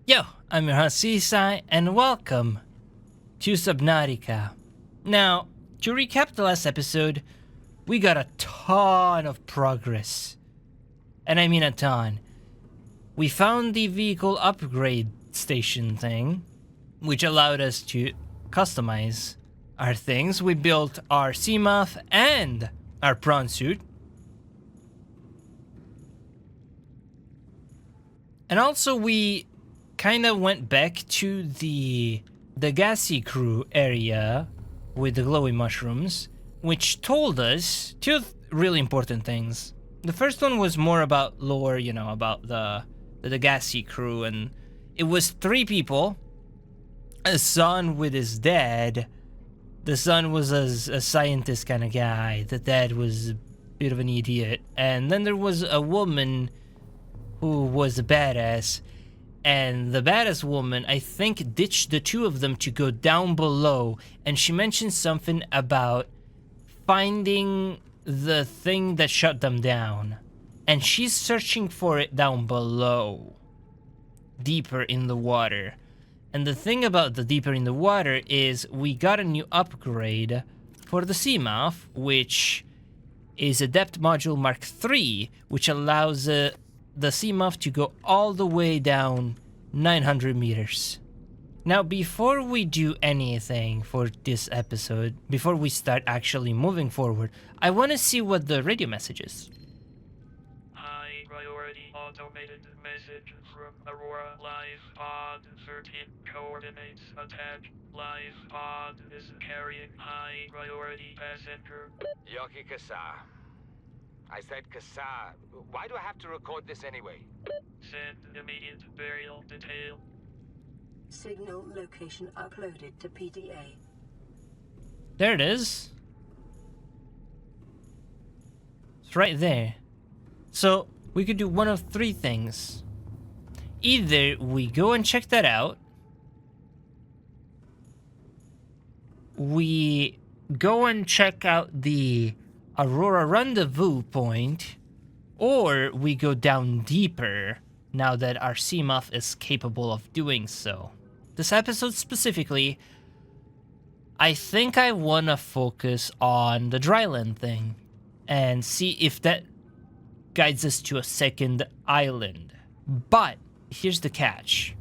Yo, I'm your host Suisui, and welcome to Subnautica. Now, to recap the last episode, we got a ton of progress. And I mean a ton. We found the vehicle upgrade station thing, which allowed us to customize our things. We built our Seamoth and our prawn suit. And also we kind of went back to the gassy crew area with the glowy mushrooms, which told us two really important things. The first one was more about lore, about the gassy crew, and it was 3 people. A son with his dad. The son was a scientist kind of guy. The dad was a bit of an idiot. And then there was a woman who was a badass. And the badass woman, I think, ditched the 2 of them to go down below. And she mentioned something about finding the thing that shut them down. And she's searching for it down below, deeper in the water. And the thing about the deeper in the water is we got a new upgrade for the Seamoth, which is a depth module Mark III, which allows the Seamoth to go all the way down 900 meters. Now, before we do anything for this episode, before we start actually moving forward, I want to see what the radio message is. High priority automated message from Aurora Live Pod 13 coordinates attached. Live Pod is carrying high priority passenger. Yoki Kasa. I said Kasa. Why do I have to record this anyway? Send immediate burial detail. Signal location uploaded to PDA. There it is. It's right there. So we could do one of 3 things. Either we go and check that out, we go and check out the Aurora rendezvous point, or we go down deeper now that our Seamoth is capable of doing so. This episode specifically, I think I want to focus on the dryland thing and see if that guides us to a second island. But here's the catch.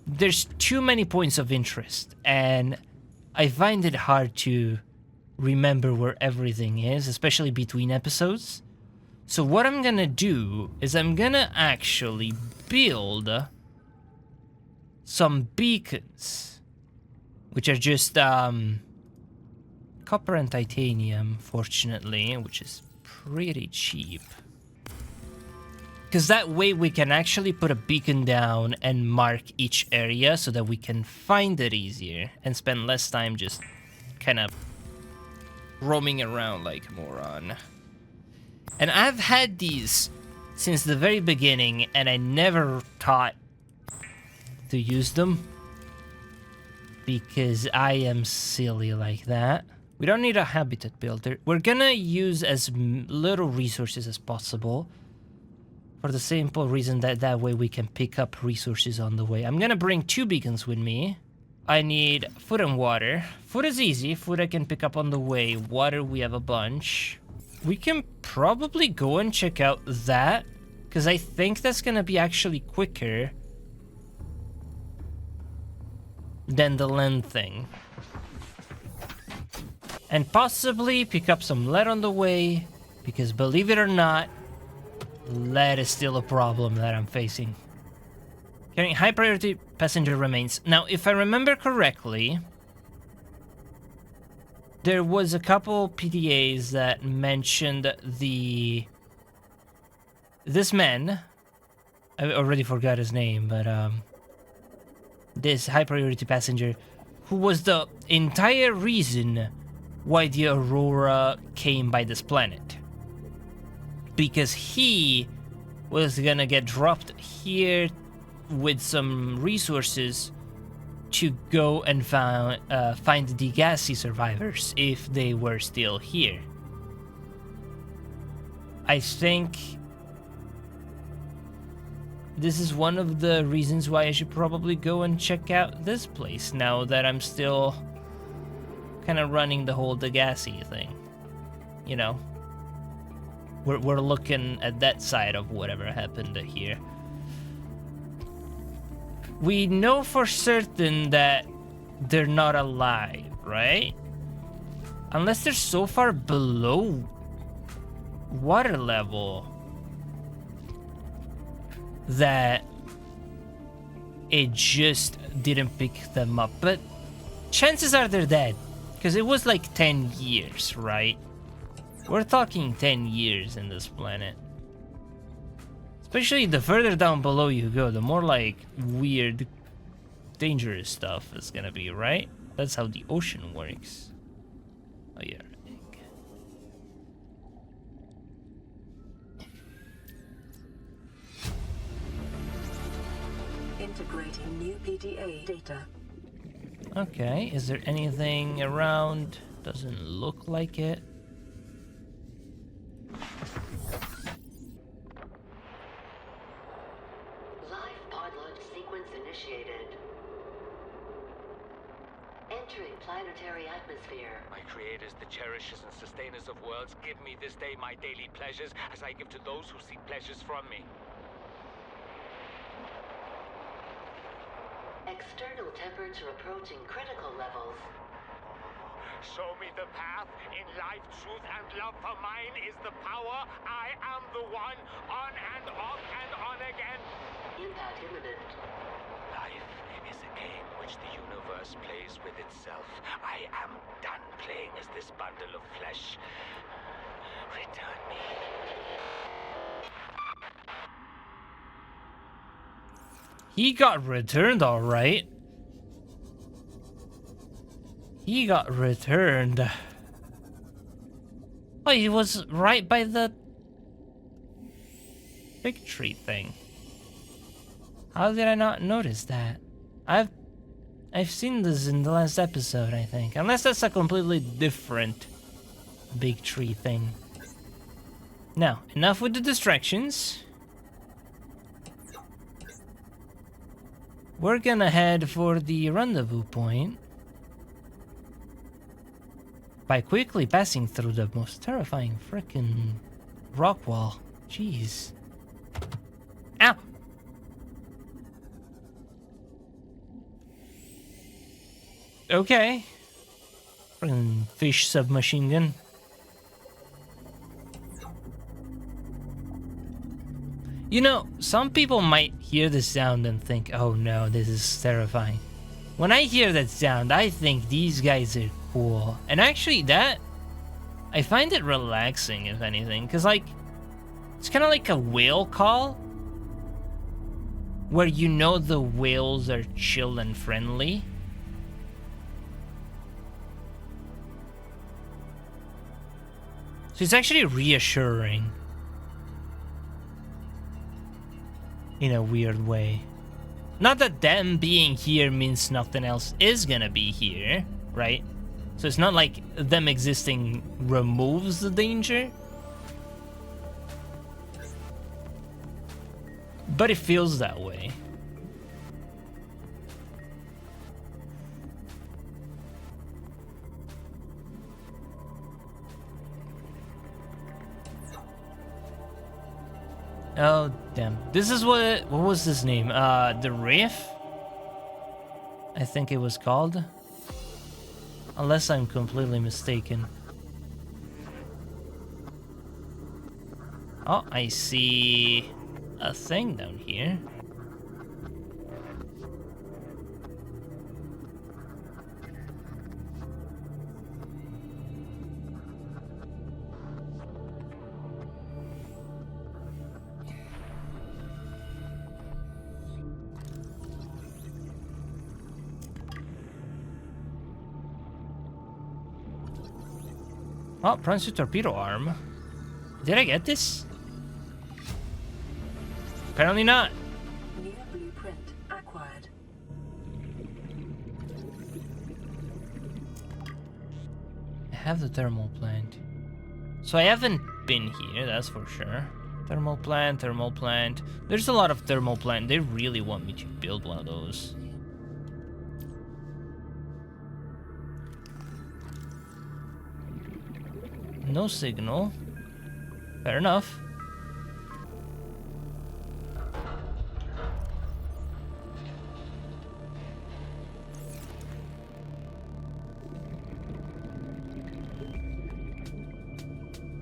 There's too many points of interest, and I find it hard to remember where everything is, especially between episodes. So what I'm gonna do is I'm gonna actually build some beacons, which are just copper and titanium, fortunately, which is pretty cheap. Because that way we can actually put a beacon down and mark each area so that we can find it easier and spend less time just kind of roaming around like a moron. And I've had these since the very beginning, and I never thought to use them because I am silly like that. We don't need a habitat builder. We're gonna use as little resources as possible for the simple reason that that way we can pick up resources on the way. I'm gonna bring 2 beacons with me. I need food and water. Food is easy. Food I can pick up on the way. Water, we have a bunch. We can probably go and check out that, because I think that's gonna be actually quicker than the land thing. And possibly pick up some lead on the way, because believe it or not, lead is still a problem that I'm facing. Carrying high priority passenger remains. Now, if I remember correctly, there was a couple PDAs that mentioned this man, I already forgot his name, but this high priority passenger, who was the entire reason why the Aurora came by this planet. Because he was gonna get dropped here with some resources to go and find the gassy survivors if they were still here. I think this is one of the reasons why I should probably go and check out this place now that I'm still kind of running the whole Degassi thing. You know, we're looking at that side of whatever happened here. We know for certain that they're not alive, right? Unless they're so far below water level that it just didn't pick them up. But chances are they're dead, because it was like 10 years, right? We're talking 10 years in this planet. Especially the further down below you go, the more like weird, dangerous stuff is gonna be, right? That's how the ocean works. Oh yeah, egg. Integrating new PDA data. Okay, is there anything around? Doesn't look like it. Live pod launch sequence initiated. Entering planetary atmosphere. My creators, the cherishers and sustainers of worlds, give me this day my daily pleasures as I give to those who seek pleasures from me. External temperature approaching critical levels. Show me the path. In life, truth, and love for mine is the power. I am the one. On and off and on again. Impact imminent. Life is a game which the universe plays with itself. I am done playing as this bundle of flesh. Return me. He got returned, all right. He got returned. Oh, he was right by the big tree thing. How did I not notice that? I've seen this in the last episode, I think. Unless that's a completely different big tree thing. Now, enough with the distractions. We're gonna head for the rendezvous point by quickly passing through the most terrifying frickin' rock wall. Jeez. Ow! Okay. Frickin' fish submachine gun. You know, some people might hear the sound and think, oh no, this is terrifying. When I hear that sound, I think these guys are cool. And actually I find it relaxing, if anything. Because, like, it's kind of like a whale call. Where you know the whales are chill and friendly. So it's actually reassuring. In a weird way. Not that them being here means nothing else is gonna be here, right? So it's not like them existing removes the danger. But it feels that way. Oh, damn. This is what was this name? The Reef? I think it was called. Unless I'm completely mistaken. Oh, I see a thing down here. Oh, Prancer torpedo arm. Did I get this? Apparently not. New blueprint acquired. I have the thermal plant. So I haven't been here, that's for sure. Thermal plant, thermal plant. There's a lot of thermal plant. They really want me to build one of those. No signal. Fair enough.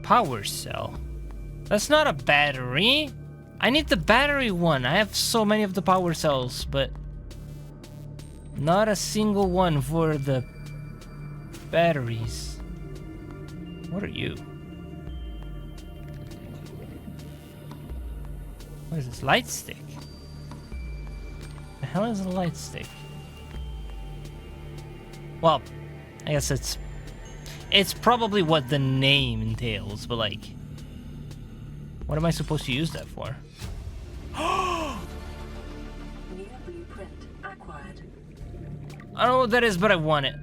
Power cell. That's not a battery. I need the battery one. I have so many of the power cells, but not a single one for the batteries. What are you? What is this? Light stick? The hell is a light stick? Well, I guess it's probably what the name entails, but like, what am I supposed to use that for? New blueprint acquired. I don't know what that is, but I want it.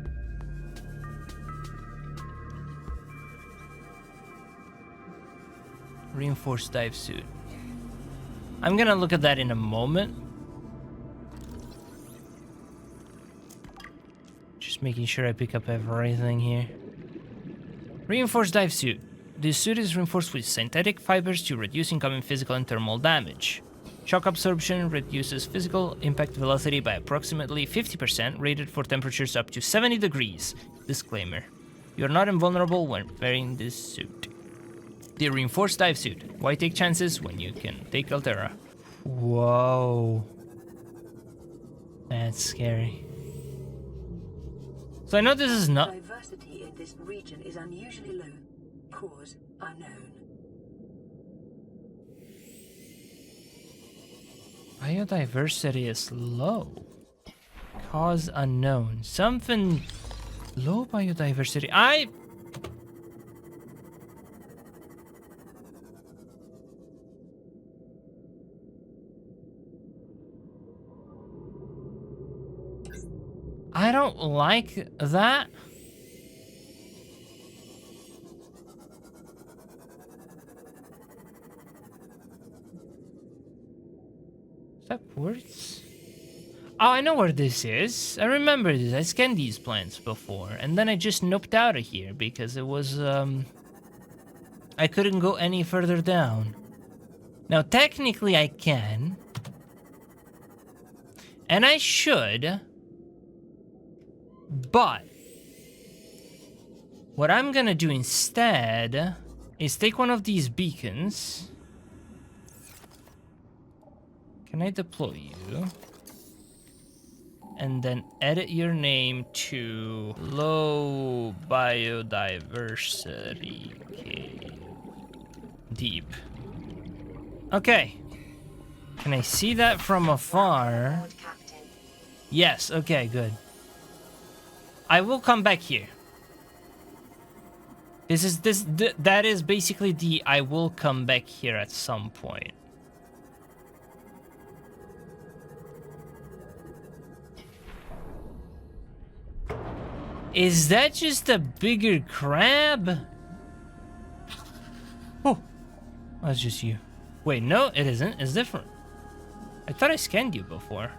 Reinforced dive suit. I'm gonna look at that in a moment. Just making sure I pick up everything here. Reinforced dive suit. This suit is reinforced with synthetic fibers to reduce incoming physical and thermal damage. Shock absorption reduces physical impact velocity by approximately 50%, rated for temperatures up to 70 degrees. Disclaimer: you're not invulnerable when wearing this suit. The reinforced dive suit. Why take chances when you can take Altera? Whoa. That's scary. So I know this is not... Diversity in this region is unusually low. Cause unknown. Biodiversity is low. Cause unknown. Something... Low biodiversity. I don't like that. Is that words? Oh, I know where this is. I remember this. I scanned these plants before, and then I just noped out of here because it was, I couldn't go any further down. Now, technically I can. And I should. But what I'm gonna do instead is take one of these beacons. Can I deploy you? And then edit your name to low biodiversity cave. Deep. Okay. Can I see that from afar? Yes, okay, good. I will come back here. That is basically the I will come back here at some point. Is that just a bigger crab? Oh, that's just you. Wait, no, it isn't. It's different. I thought I scanned you before.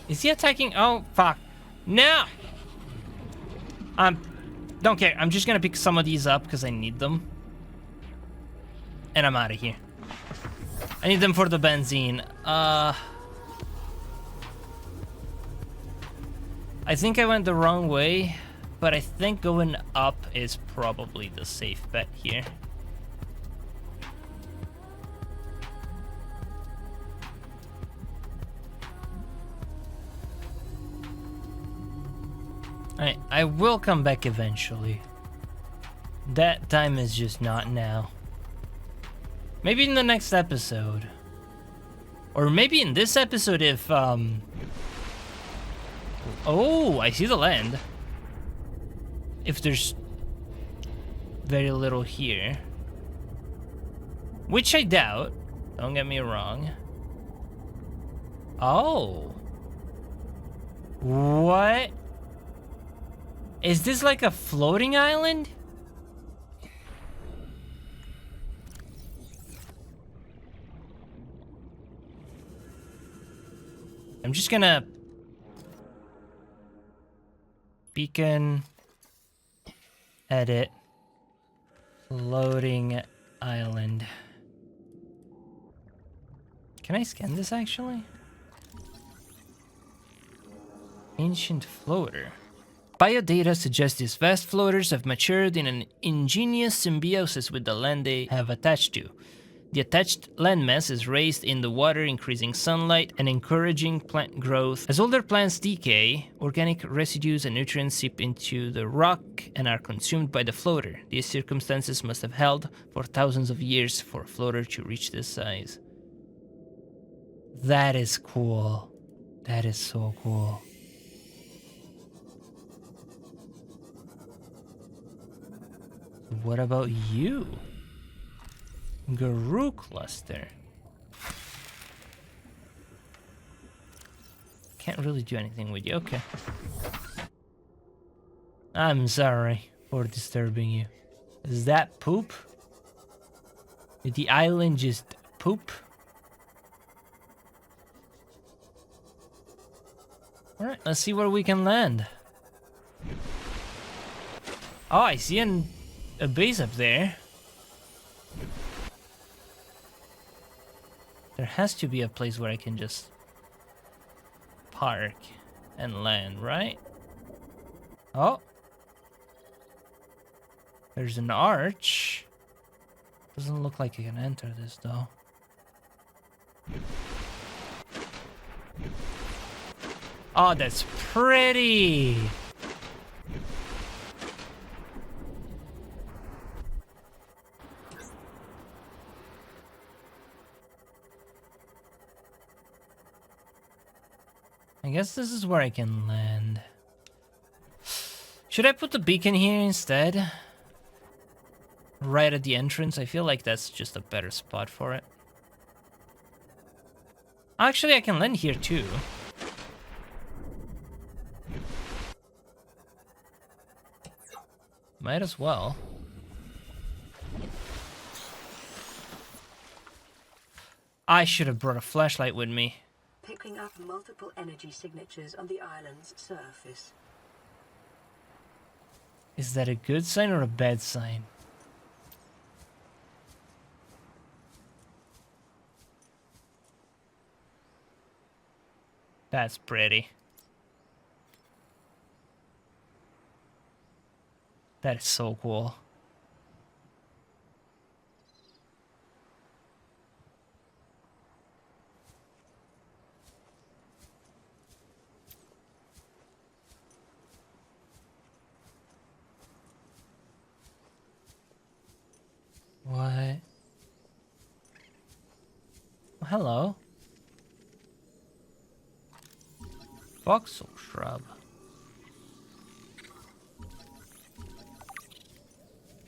Is he attacking? Oh, fuck. No! Don't care. I'm just gonna pick some of these up because I need them. And I'm out of here. I need them for the benzene. I think I went the wrong way, but I think going up is probably the safe bet here. I will come back eventually. That time is just not now. Maybe in the next episode. Or maybe in this episode if, Oh, I see the land. If there's very little here. Which I doubt. Don't get me wrong. Oh. What? Is this like a floating island? I'm just gonna beacon, edit, loading island. Can I scan this actually? Ancient floater. Biodata suggests these vast floaters have matured in an ingenious symbiosis with the land they have attached to. The attached landmass is raised in the water, increasing sunlight and encouraging plant growth. As older plants decay, organic residues and nutrients seep into the rock and are consumed by the floater. These circumstances must have held for thousands of years for a floater to reach this size. That is cool. That is so cool. What about you? Guru cluster. Can't really do anything with you. Okay. I'm sorry for disturbing you. Is that poop? Did the island just poop? Alright, let's see where we can land. Oh, I see a base up there. There has to be a place where I can just park and land, right? Oh. There's an arch. Doesn't look like I can enter this though. Oh, that's pretty. I guess this is where I can land. Should I put the beacon here instead? Right at the entrance? I feel like that's just a better spot for it. Actually, I can land here too. Might as well. I should have brought a flashlight with me. Picking up multiple energy signatures on the island's surface. Is that a good sign or a bad sign? That's pretty. That is so cool. What? Oh, hello. Voxel shrub.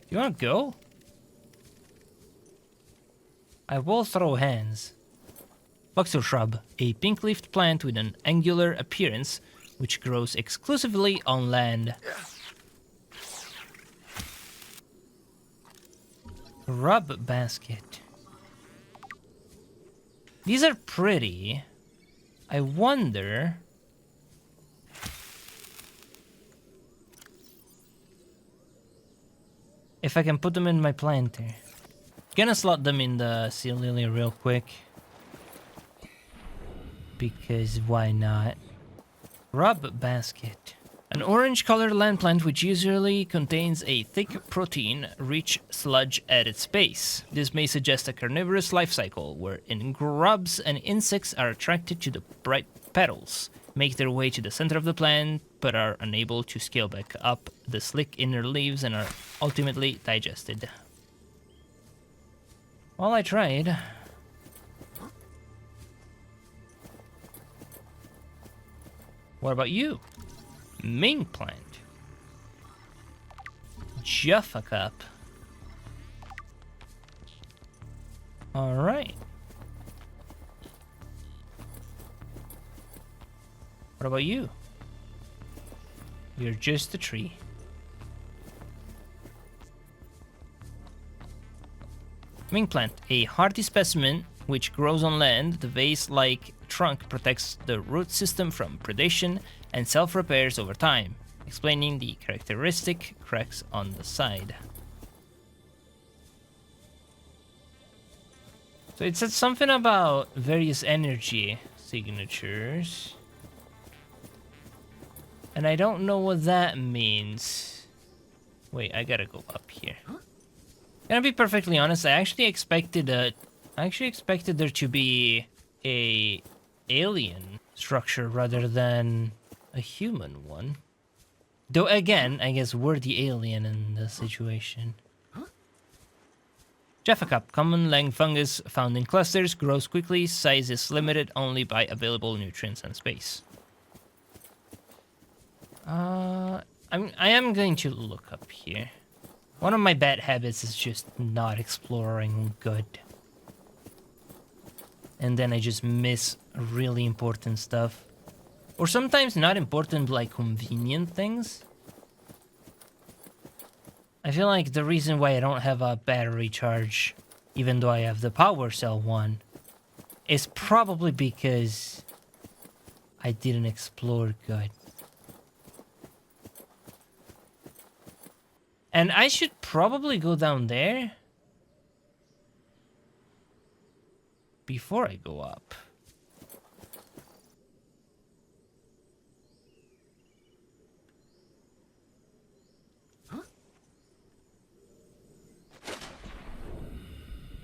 You wanna go? I will throw hands. Voxel shrub, a pink-leafed plant with an angular appearance, which grows exclusively on land. Rub basket. These are pretty. I wonder... if I can put them in my planter. Gonna slot them in the sea lily real quick. Because why not? Rub basket. An orange-colored land plant which usually contains a thick protein-rich sludge at its base. This may suggest a carnivorous life cycle, wherein grubs and insects are attracted to the bright petals, make their way to the center of the plant, but are unable to scale back up the slick inner leaves and are ultimately digested. Well, I tried. What about you? Ming plant. Jaffa cup. Alright. What about you? You're just a tree. Ming plant, a hardy specimen which grows on land. The vase-like trunk protects the root system from predation and self-repairs over time, explaining the characteristic cracks on the side. So it said something about various energy signatures. And I don't know what that means. Wait, I gotta go up here. Gonna be perfectly honest, I actually expected there to be a alien structure rather than a human one. Though again, I guess we're the alien in the situation. Jaffa cup, common land fungus found in clusters, grows quickly, size is limited only by available nutrients and space. I am going to look up here. One of my bad habits is just not exploring good. And then I just miss really important stuff. Or sometimes not important, like convenient things. I feel like the reason why I don't have a battery charge, even though I have the power cell one, is probably because I didn't explore good. And I should probably go down there before I go up.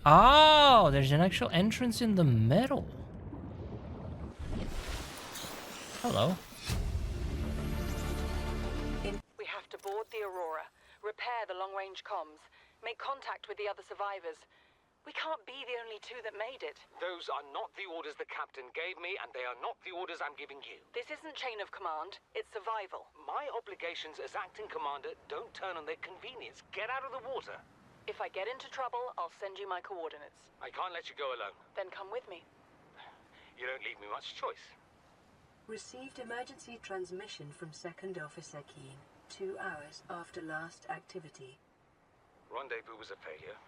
Oh, there's an actual entrance in the middle. Hello. We have to board the Aurora, repair the long-range comms, make contact with the other survivors. We can't be the only two that made it. Those are not the orders the captain gave me, and they are not the orders I'm giving you. This isn't chain of command, it's survival. My obligations as acting commander don't turn on their convenience. Get out of the water. If I get into trouble, I'll send you my coordinates. I can't let you go alone. Then come with me. You don't leave me much choice. Received emergency transmission from Second Officer Keen, 2 hours after last activity. Rendezvous was a failure.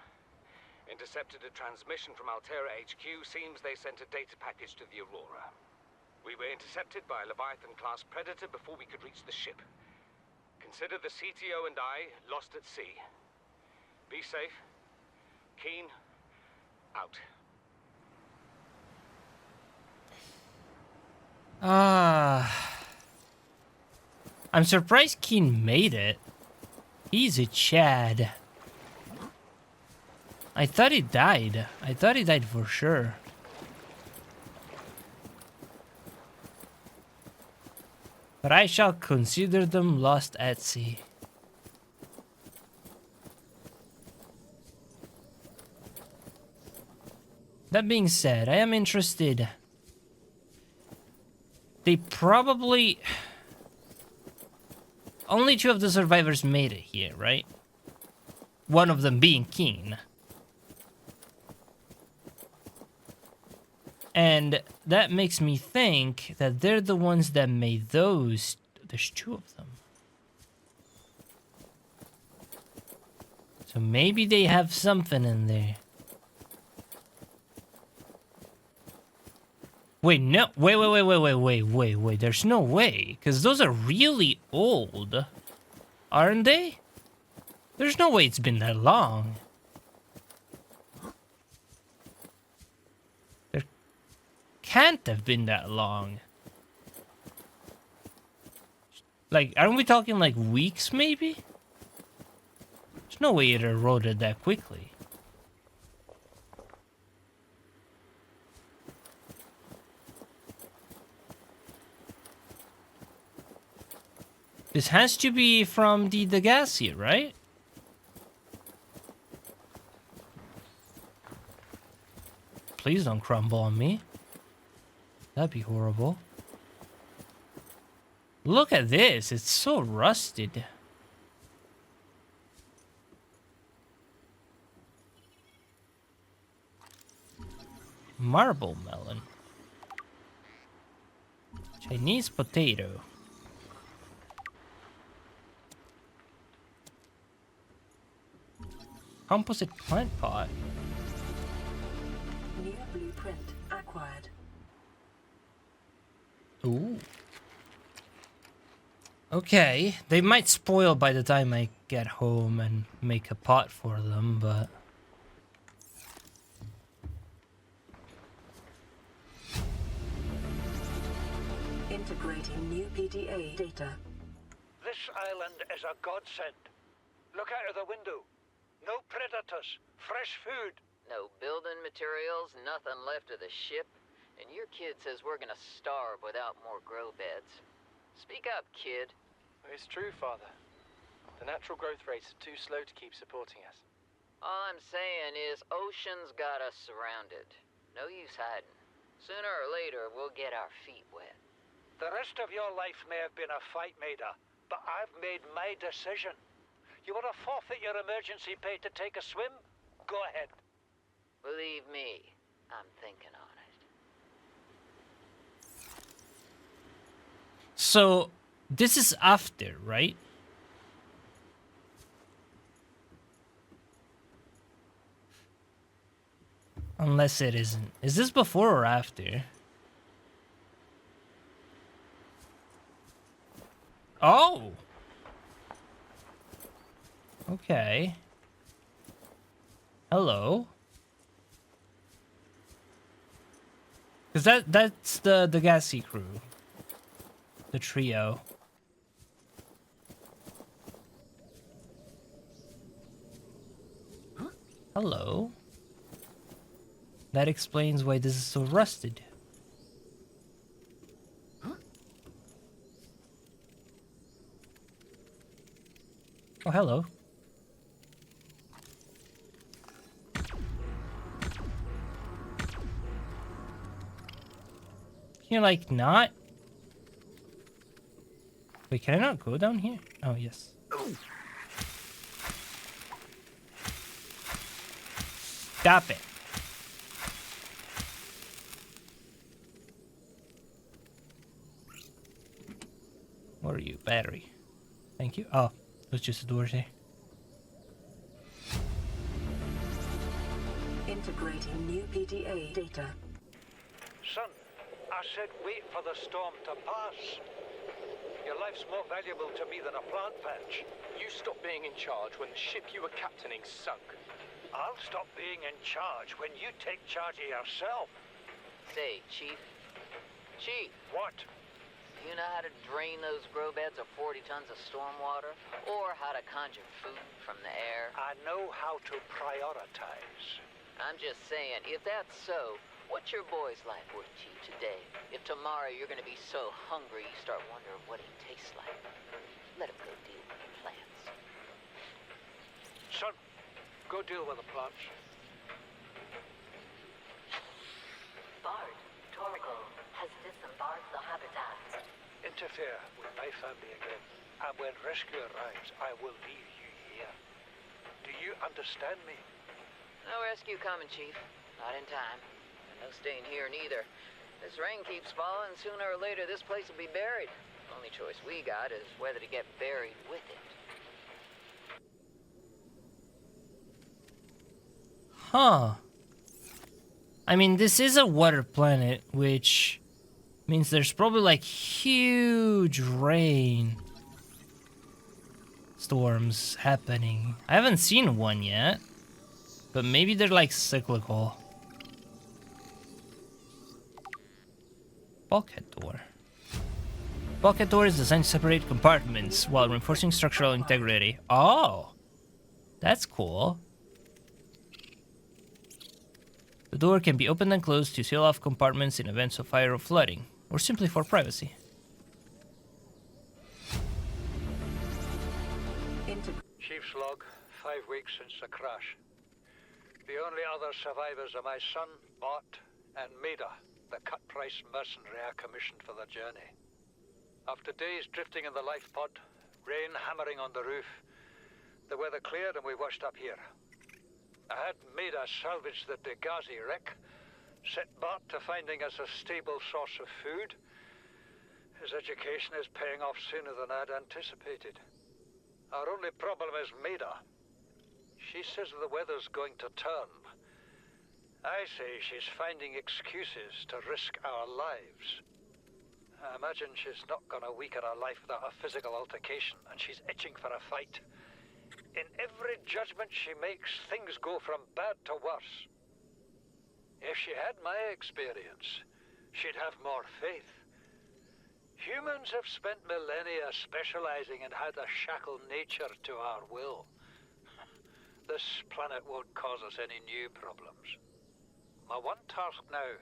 Intercepted a transmission from Altera HQ. Seems they sent a data package to the Aurora. We were intercepted by a Leviathan-class predator before we could reach the ship. Consider the CTO and I lost at sea. Be safe. Keen, out. I'm surprised Keen made it. He's a Chad. I thought he died. I thought he died for sure. But I shall consider them lost at sea. That being said, I am interested. They probably... Only 2 of the survivors made it here, right? One of them being Keen. And that makes me think that they're the ones that made those. There's 2 of them. So maybe they have something in there. Wait, no. Wait. There's no way. Because those are really old. Aren't they? There's no way it's been that long. There can't have been that long. Like, aren't we talking like weeks, maybe? There's no way it eroded that quickly. This has to be from the Dagacia, right? Please don't crumble on me. That'd be horrible. Look at this. It's so rusted. Marble melon. Chinese potato. Composite plant pot. New blueprint acquired. Ooh. Okay, they might spoil by the time I get home and make a pot for them, but... Integrating new PDA data. This island is a godsend. Look out of the window. No predators, fresh food. No building materials, nothing left of the ship. And your kid says we're gonna starve without more grow beds. Speak up, kid. It's true, Father. The natural growth rates are too slow to keep supporting us. All I'm saying is ocean's got us surrounded. No use hiding. Sooner or later, we'll get our feet wet. The rest of your life may have been a fight, Maida, but I've made my decision. You want to forfeit your emergency pay to take a swim? Go ahead. Believe me, I'm thinking on it. So, this is after, right? Unless it isn't. Is this before or after? Oh! Okay. Hello. Because that's the gassy crew. The trio. Hello. That explains why this is so rusted. Oh, hello. Can you, like, not? Wait, can I not go down here? Oh, yes. Stop it. What are you? Battery. Thank you. Oh, it was just a door there. Integrating new PDA data. Son, I said wait for the storm to pass. Your life's more valuable to me than a plant patch. You stopped being in charge when the ship you were captaining sunk. I'll stop being in charge when you take charge of yourself. Say, Chief. Chief, What? do you know how to drain those grow beds of 40 tons of stormwater? Or how to conjure food from the air? I know how to prioritize. I'm just saying, if that's so, what's your boy's life worth to you today? If tomorrow you're gonna be so hungry you start wondering what he tastes like. Let him go deal with the plants. Son, go deal with the plants. Bard, Torgal has disembarked the habitat. Interfere with my family again, and when rescue arrives, I will leave you here. Do you understand me? No rescue coming, Chief. Not in time. No staying here neither. This rain keeps falling, sooner or later this place will be buried. Only choice we got is whether to get buried with it. Huh. I mean, this is a water planet, which means there's probably like huge rain storms happening. I haven't seen one yet, but maybe they're like cyclical. Bulkhead door. Bulkhead door is designed to separate compartments while reinforcing structural integrity. Oh, that's cool. The door can be opened and closed to seal off compartments in events of fire or flooding, or simply for privacy. Chief's log, 5 weeks since the crash. The only other survivors are my son, Bart, and Maida, the cut-price mercenary I commissioned for the journey. After days drifting in the life pod, rain hammering on the roof, the weather cleared and we washed up here. I had Maida salvage the Degazi wreck, set Bart to finding us a stable source of food. His education is paying off sooner than I'd anticipated. Our only problem is Maida. She says the weather's going to turn, I say she's finding excuses to risk our lives. I imagine she's not gonna weaken her life without a physical altercation, and she's itching for a fight. In every judgment she makes, things go from bad to worse. If she had my experience, she'd have more faith. Humans have spent millennia specializing in how to shackle nature to our will. This planet won't cause us any new problems. My one task now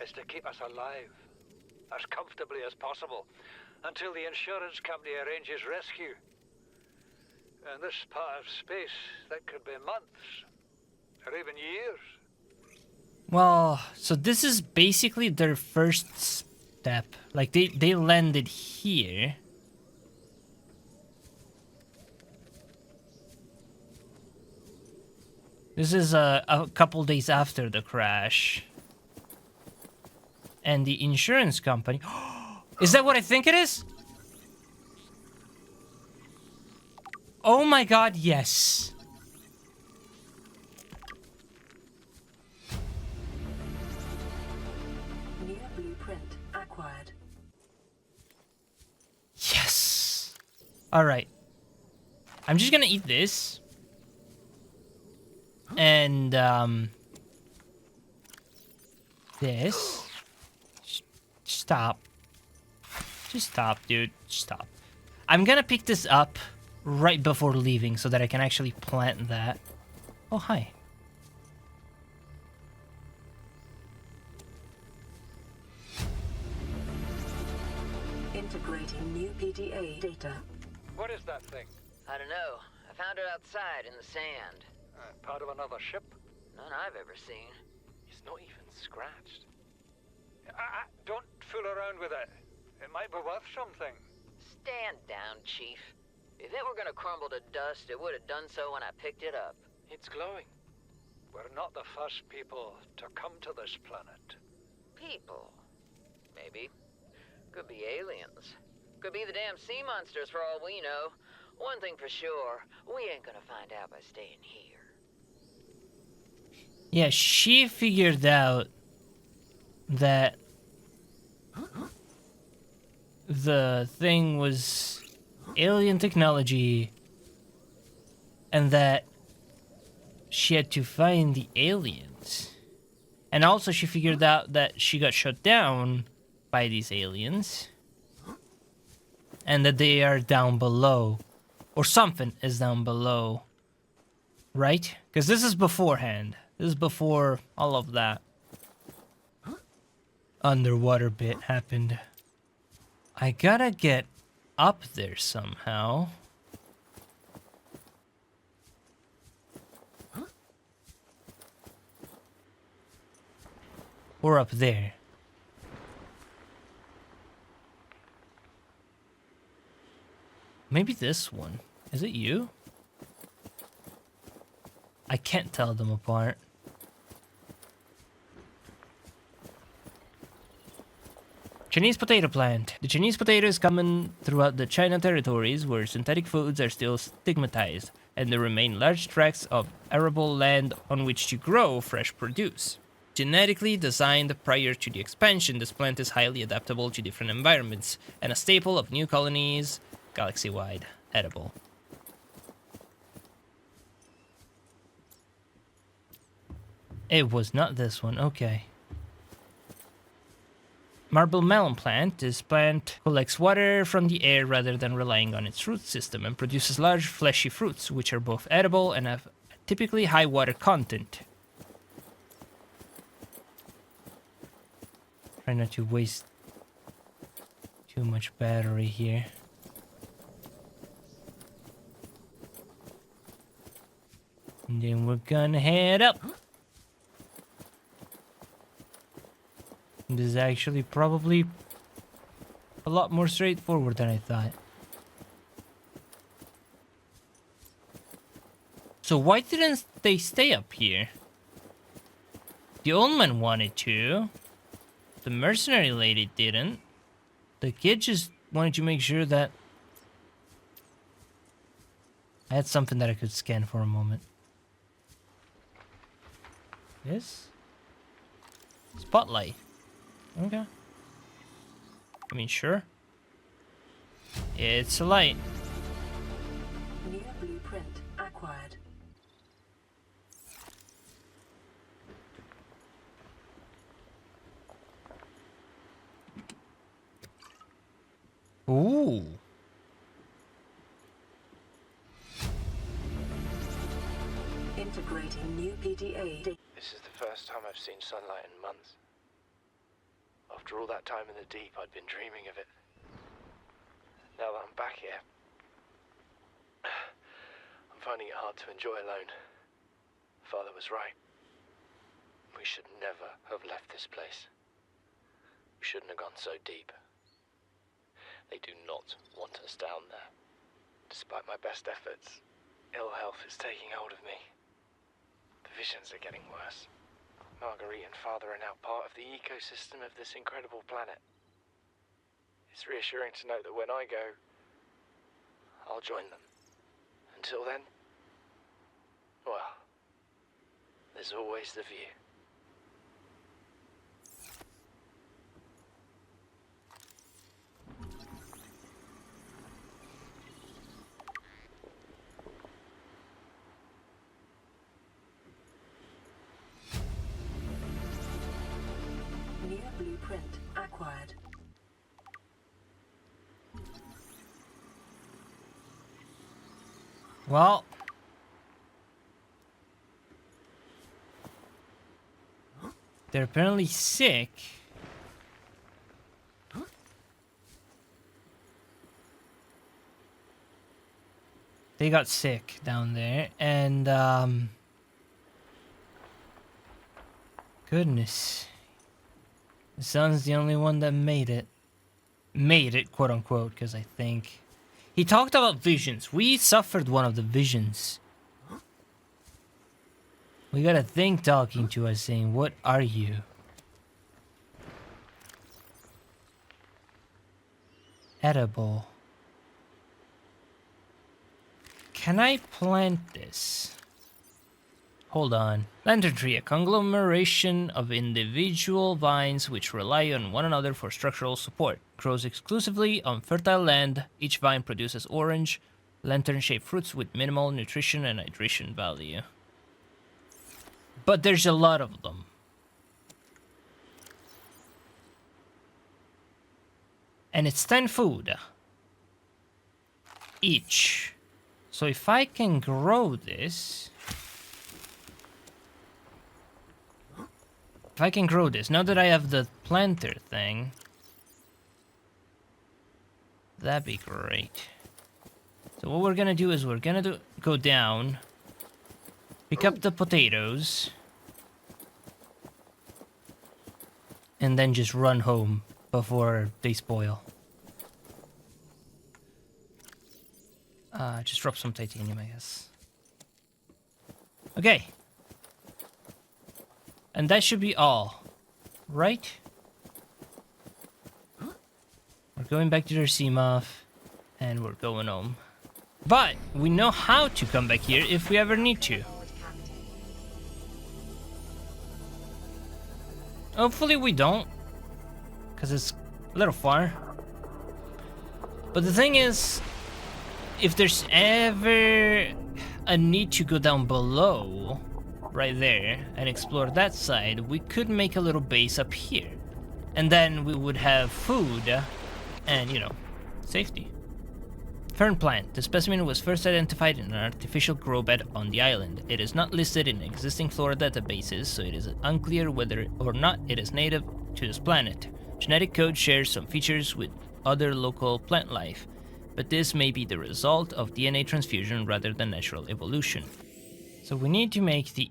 is to keep us alive, as comfortably as possible, until the insurance company arranges rescue. In this part of space, that could be months, or even years. Well, so this is basically their first step. Like, they landed here. This is a couple days after the crash. And the insurance company... Is that what I think it is? Oh my god, yes. New blueprint acquired. Yes. Alright. I'm just gonna eat this. And, this. Stop. Just stop, dude. Stop. I'm gonna pick this up right before leaving so that I can actually plant that. Oh, hi. Integrating new PDA data. What is that thing? I don't know. I found it outside in the sand. Part of another ship? None I've ever seen. It's not even scratched. Don't fool around with it. It might be worth something. Stand down, Chief. If it were gonna crumble to dust, it would have done so when I picked it up. It's glowing. We're not the first people to come to this planet. People. Maybe. Could be aliens. Could be the damn sea monsters for all we know. One thing for sure, we ain't gonna find out by staying here. Yeah, she figured out that the thing was alien technology and that she had to find the aliens. And also she figured out that she got shut down by these aliens and that they are down below, or something is down below, right? Because this is beforehand. This is before all of that underwater bit happened. I gotta get up there somehow. Or up there. Maybe this one. Is it you? I can't tell them apart. Chinese potato plant. The Chinese potato is common throughout the China territories where synthetic foods are still stigmatized, and there remain large tracts of arable land on which to grow fresh produce. Genetically designed prior to the expansion, this plant is highly adaptable to different environments, and a staple of new colonies, galaxy-wide, edible. It was not this one, okay. Marble melon plant. This plant collects water from the air rather than relying on its root system and produces large fleshy fruits, which are both edible and have typically high water content. Try not to waste too much battery here. And then we're gonna head up. This is actually probably a lot more straightforward than I thought. So why didn't they stay up here? The old man wanted to. The mercenary lady didn't. The kid just wanted to make sure that I had something that I could scan for a moment. This? Spotlight. Okay. I mean, sure. It's a light. New blueprint acquired. Ooh. Integrating new PDA. This is the first time I've seen sunlight in months. After all that time in the deep, I'd been dreaming of it. Now that I'm back here, I'm finding it hard to enjoy alone. Father was right. We should never have left this place. We shouldn't have gone so deep. They do not want us down there. Despite my best efforts, ill health is taking hold of me. The visions are getting worse. Marguerite and Father are now part of the ecosystem of this incredible planet. It's reassuring to know that when I go, I'll join them. Until then, well, there's always the view. New blueprint acquired. Well. They're apparently sick. They got sick down there, and goodness, the son's the only one that made it, quote unquote, because I think he talked about visions. We suffered one of the visions. We got a thing talking to us saying, "What are you?" Edible. Can I plant this? Hold on. Lantern tree, a conglomeration of individual vines which rely on one another for structural support. Grows exclusively on fertile land. Each vine produces orange, lantern-shaped fruits with minimal nutrition and hydration value. But there's a lot of them. And it's 10 food each. So if I can grow this... now that I have the planter thing, that'd be great. So what we're gonna do is we're gonna go down, pick up the potatoes, and then just run home before they spoil. Just drop some titanium, I guess. Okay. And that should be all, right? We're going back to Dersimov, and we're going home. But we know how to come back here if we ever need to. Hopefully we don't, because it's a little far. But the thing is, if there's ever a need to go down below, right there, and explore that side, we could make a little base up here. And then we would have food and, you know, safety. Fern plant. The specimen was first identified in an artificial grow bed on the island. It is not listed in existing flora databases, so it is unclear whether or not it is native to this planet. Genetic code shares some features with other local plant life, but this may be the result of DNA transfusion rather than natural evolution. So we need to make the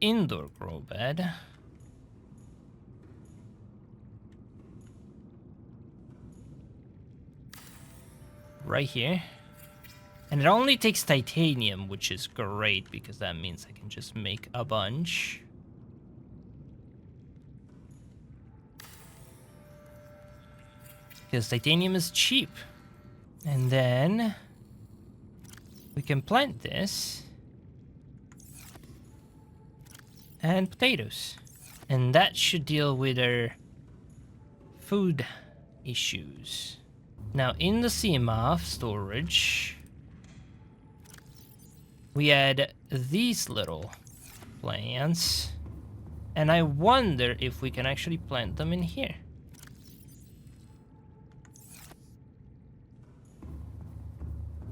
indoor grow bed. Right here. And it only takes titanium, which is great because that means I can just make a bunch. Because titanium is cheap. And then we can plant this. and potatoes. And that should deal with our food issues. Now in the CMOF storage, we had these little plants. And I wonder if we can actually plant them in here.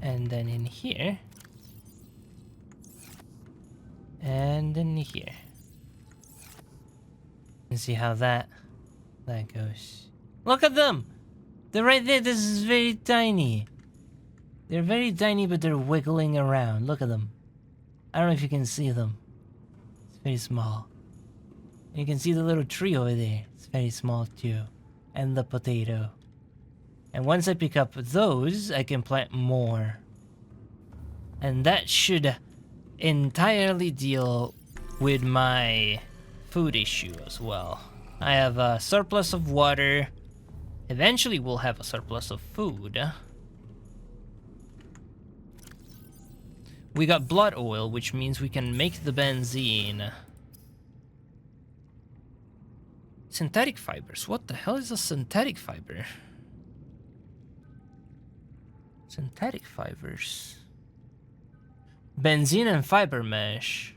And then in here. And in here. And see how that goes. Look at them! They're right there. This is very tiny. They're very tiny, but they're wiggling around. Look at them. I don't know if you can see them. It's very small. You can see the little tree over there. It's very small too. And the potato. And once I pick up those, I can plant more. And that should entirely deal with my food issue as well. I have a surplus of water. Eventually we'll have a surplus of food. We got blood oil, which means we can make the benzene. Synthetic fibers. What the hell is a synthetic fiber? Synthetic fibers. Benzene and fiber mesh.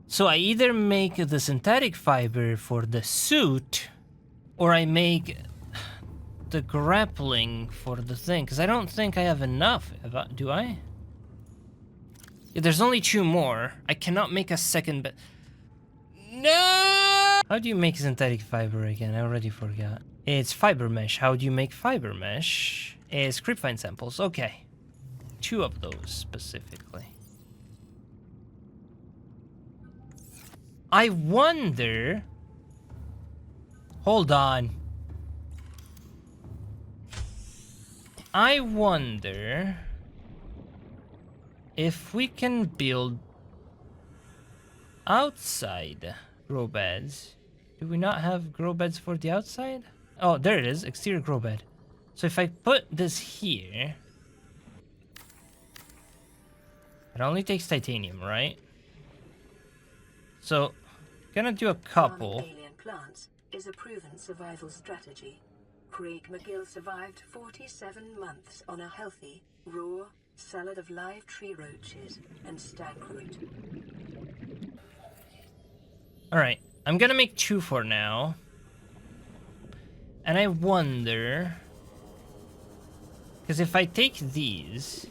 So I either make the synthetic fiber for the suit, or I make the grappling for the thing. Because I don't think I have enough. Do I? Yeah, there's only 2 more. I cannot make a second. No! How do you make synthetic fiber again? I already forgot. It's fiber mesh. How do you make fiber mesh? It's creepvine samples. Okay. 2 of those specifically. I wonder... Hold on. I wonder if we can build outside grow beds. Do we not have grow beds for the outside? Oh, there it is. Exterior grow bed. So if I put this here... It only takes titanium, right? So, gonna do a couple. Farming alien plants is a proven survival strategy. Craig McGill survived 47 months on a healthy, raw salad of live tree roaches and stag root. Alright, I'm gonna make 2 for now. And I wonder... Because if I take these...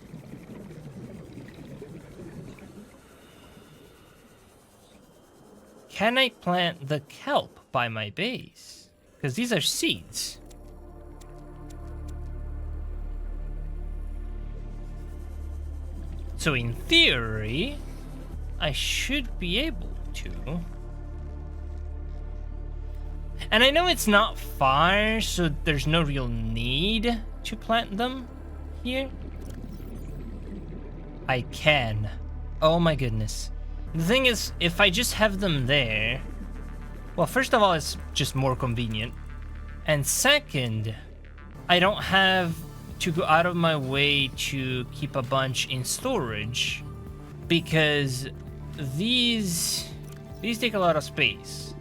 Can I plant the kelp by my base? Because these are seeds. So in theory, I should be able to. And I know it's not far, so there's no real need to plant them here. I can. Oh my goodness. The thing is, if I just have them there... Well, first of all, it's just more convenient. And second, I don't have to go out of my way to keep a bunch in storage. Because these take a lot of space.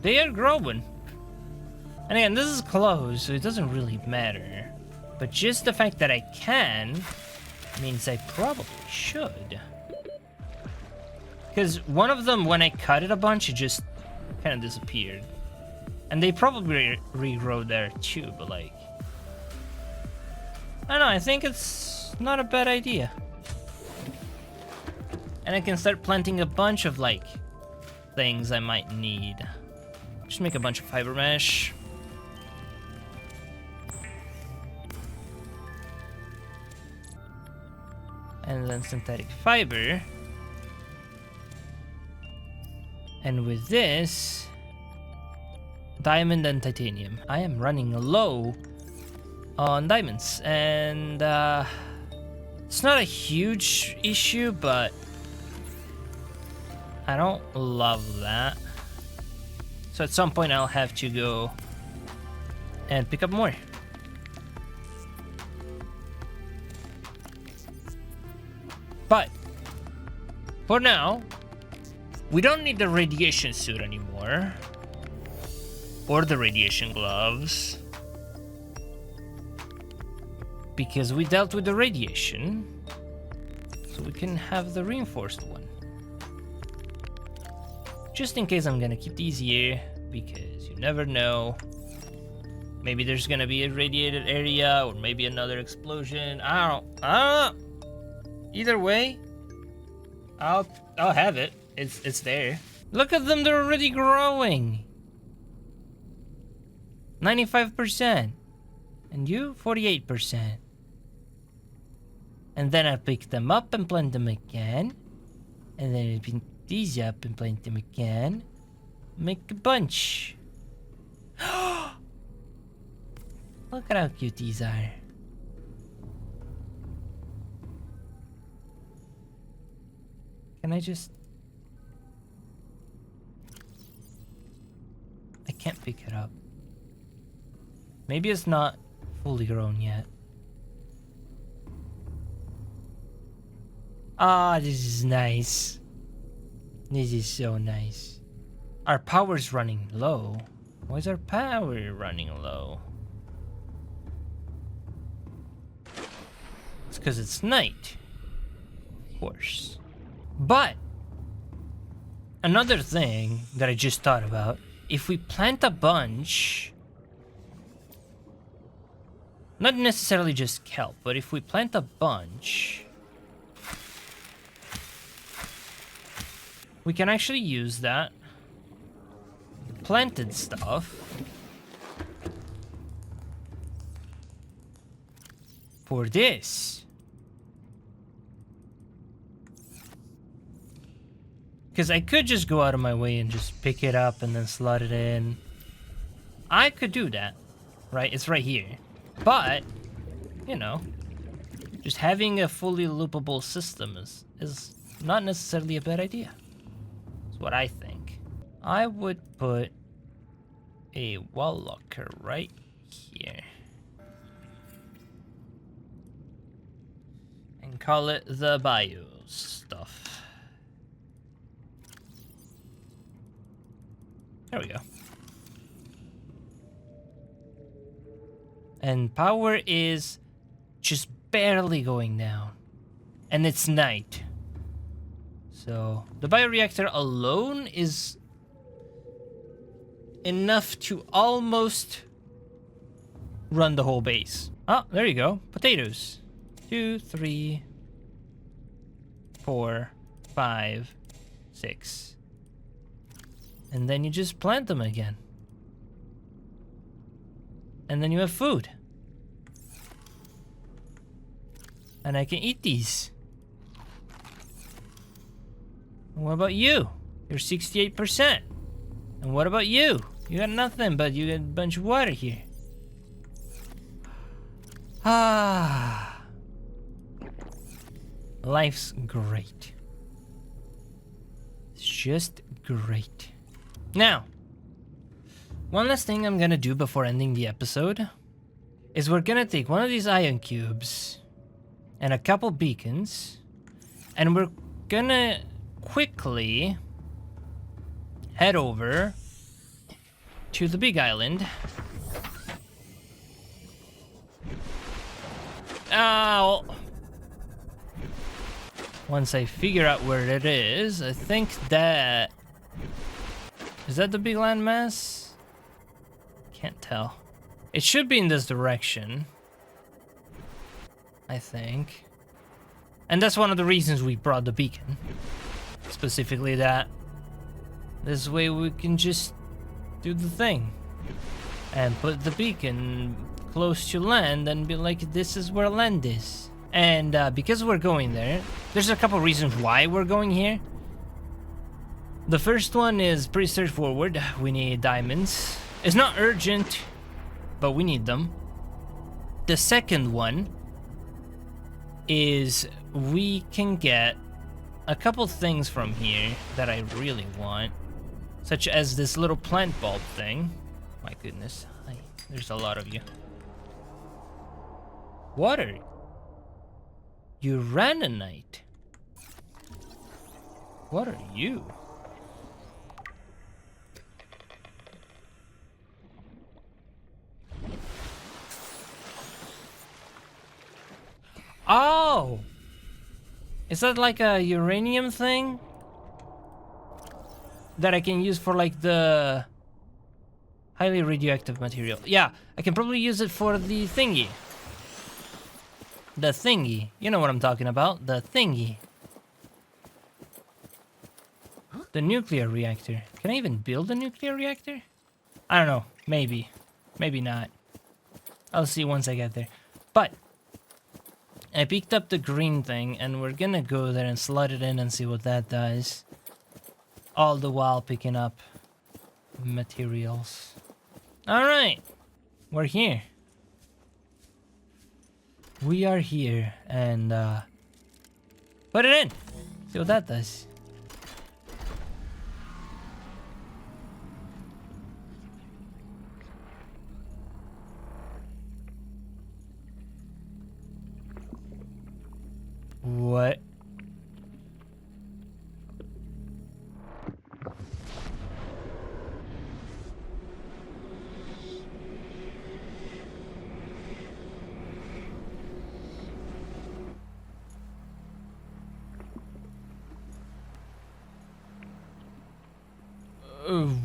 They are growing. And again, this is closed, so it doesn't really matter. But just the fact that I can... means I probably should. Because one of them, when I cut it a bunch, it just kind of disappeared. And they probably regrow there too, but like... I don't know, I think it's not a bad idea. And I can start planting a bunch of like things I might need. Just make a bunch of fiber mesh. And then synthetic fiber. And with this, diamond and titanium. I am running low on diamonds, and it's not a huge issue, but I don't love that. So at some point I'll have to go and pick up more. But For now, we don't need the radiation suit anymore. Or the radiation gloves. Because we dealt with the radiation. So we can have the reinforced one. Just in case, I'm gonna keep these here, because you never know. Maybe there's gonna be a radiated area, or maybe another explosion. I don't know. Either way, I'll have it. It's there. Look at them, they're already growing. 95%. And you, 48%. And then I pick them up and plant them again. And then I pick these up and plant them again. Make a bunch. Look at how cute these are. Can I just... I can't pick it up. Maybe it's not fully grown yet. Ah, this is nice. This is so nice. Our power's running low. Why is our power running low? It's because it's night. Of course. But another thing that I just thought about, if we plant a bunch, not necessarily just kelp, but if we plant a bunch, we can actually use that planted stuff for this. Because I could just go out of my way and just pick it up and then slot it in. I could do that, right? It's right here. But, you know, just having a fully loopable system is not necessarily a bad idea. That's what I think. I would put a wall locker right here. And call it the bio stuff. There we go. And power is just barely going down. And it's night. So the bioreactor alone is enough to almost run the whole base. Oh, there you go. Potatoes. 2, 3, 4, 5, 6. And then you just plant them again. And then you have food. And I can eat these. And what about you? You're 68%. And what about you? You got nothing, but you got a bunch of water here. Ah. Life's great. It's just great. Now, one last thing I'm gonna do before ending the episode is we're gonna take one of these ion cubes and a couple beacons, and we're gonna quickly head over to the big island. Ow! Once I figure out where it is, I think that... Is that the big landmass? Can't tell. It should be in this direction, I think. And that's one of the reasons we brought the beacon. Specifically that. This way we can just do the thing. And put the beacon close to land and be like, this is where land is. And because we're going there, there's a couple reasons why we're going here. The first one is pretty straightforward. We need diamonds. It's not urgent, but we need them. The second one is we can get a couple things from here that I really want, such as this little plant bulb thing. My goodness, there's a lot of you. Water. Uranite. What are you? Oh! Is that like a uranium thing? That I can use for like the highly radioactive material. Yeah, I can probably use it for the thingy. The thingy. You know what I'm talking about. The thingy. The nuclear reactor. Can I even build a nuclear reactor? I don't know. Maybe. Maybe not. I'll see once I get there. But I picked up the green thing, and we're gonna go there and slot it in and see what that does. All the while picking up materials. Alright. We're here. We are here, and put it in. See what that does. What?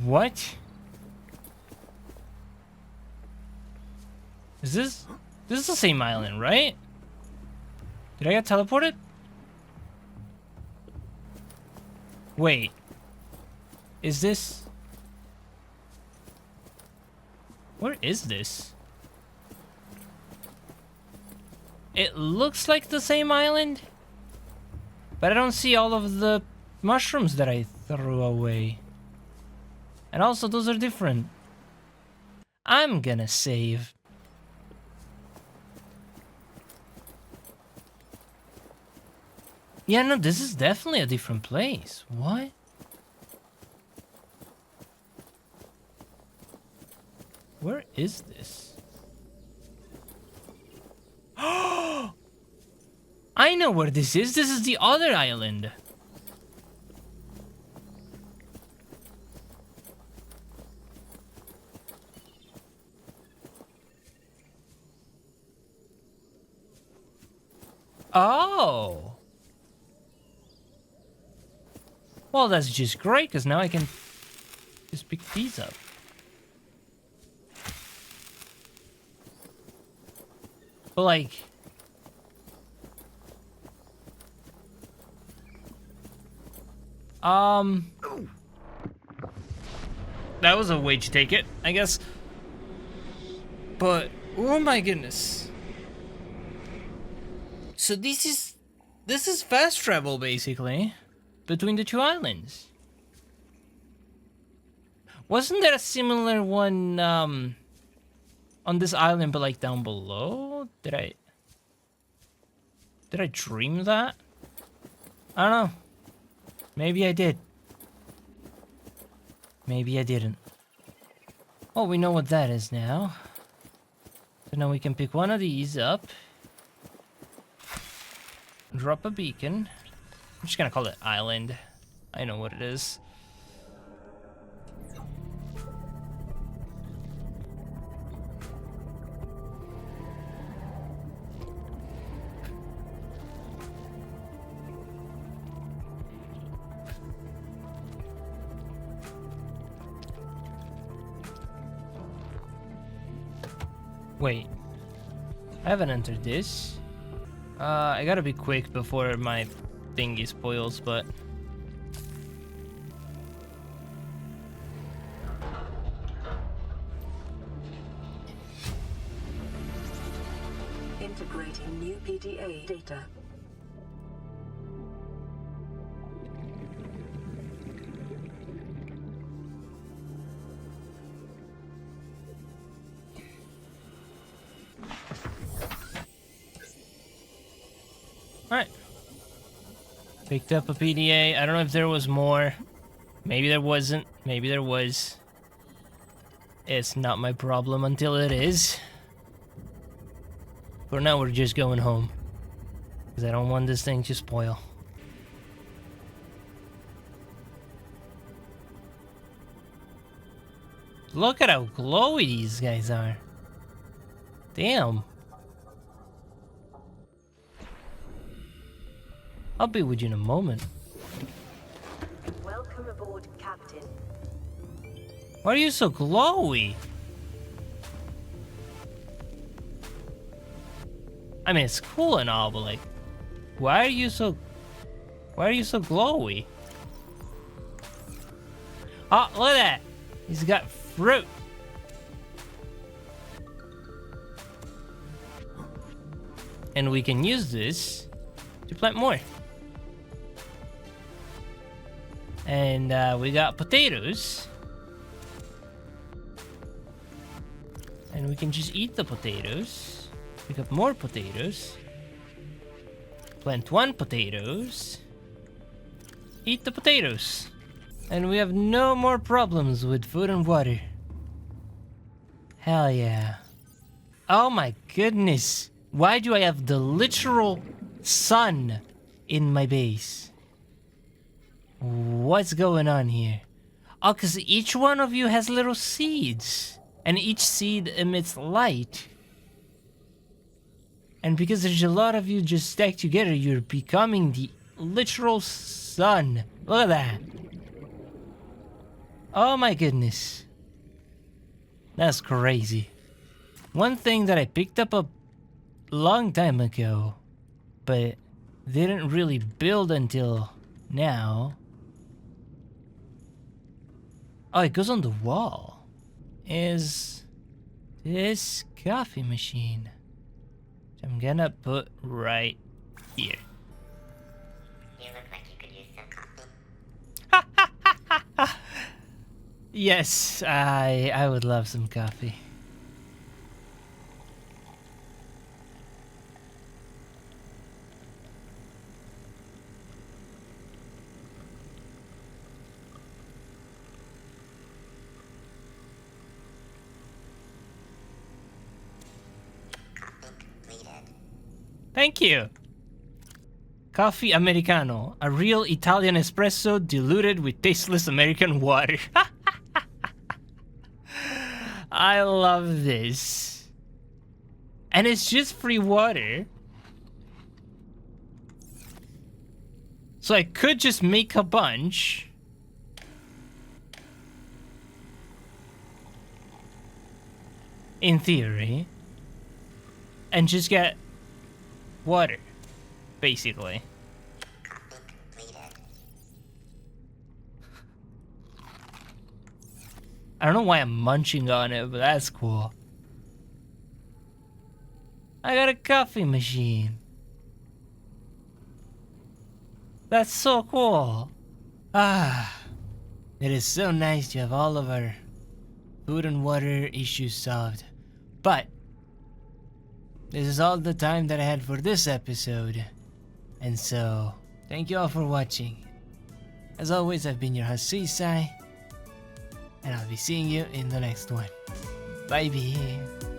What? Is this is the same island, right? Did I get teleported? Wait. Is this... Where is this? It looks like the same island, but I don't see all of the mushrooms that I threw away. And also, those are different. I'm gonna save. Yeah, no, this is definitely a different place. What? Where is this? I know where this is. This is the other island. Oh. Well, that's just great, because now I can just pick these up. But, like... That was a way to take it, I guess. But, oh my goodness. So this is fast travel, basically, between the two islands. Wasn't there a similar one, on this island, but like down below? Did I dream that? I don't know. Maybe I did. Maybe I didn't. Well, we know what that is now. So now we can pick one of these up. Drop a beacon. I'm just gonna call it island. I know what it is. Wait, I haven't entered this. I gotta be quick before my thingy spoils, but... Integrating new PDA data. Alright. Picked up a PDA. I don't know if there was more. Maybe there wasn't. Maybe there was. It's not my problem until it is. For now, we're just going home. Because I don't want this thing to spoil. Look at how glowy these guys are. Damn. I'll be with you in a moment. Welcome aboard, Captain. Why are you so glowy? I mean, it's cool and all, but like, why are you so glowy? Oh, look at that! He's got fruit. And we can use this to plant more. And we got potatoes. And we can just eat the potatoes. Pick up more potatoes. Plant 1 potatoes. Eat the potatoes. And we have no more problems with food and water. Hell yeah. Oh my goodness. Why do I have the literal sun in my base? What's going on here? Oh, because each one of you has little seeds. And each seed emits light. And because there's a lot of you just stacked together, you're becoming the literal sun. Look at that. Oh my goodness. That's crazy. One thing that I picked up a long time ago, but didn't really build until now. Oh, it goes on the wall. Is this coffee machine. So I'm gonna put right here. You look like you could use some coffee. Yes, I would love some coffee. Thank you. Coffee Americano, a real Italian espresso diluted with tasteless American water. I love this. And it's just free water. So I could just make a bunch. In theory. And just get water, basically. I don't know why I'm munching on it, but that's cool. I got a coffee machine. That's so cool. Ah, it is so nice to have all of our food and water issues solved. But this is all the time that I had for this episode. And so, thank you all for watching. As always, I've been your host, Suisui, and I'll be seeing you in the next one. Bye-bye.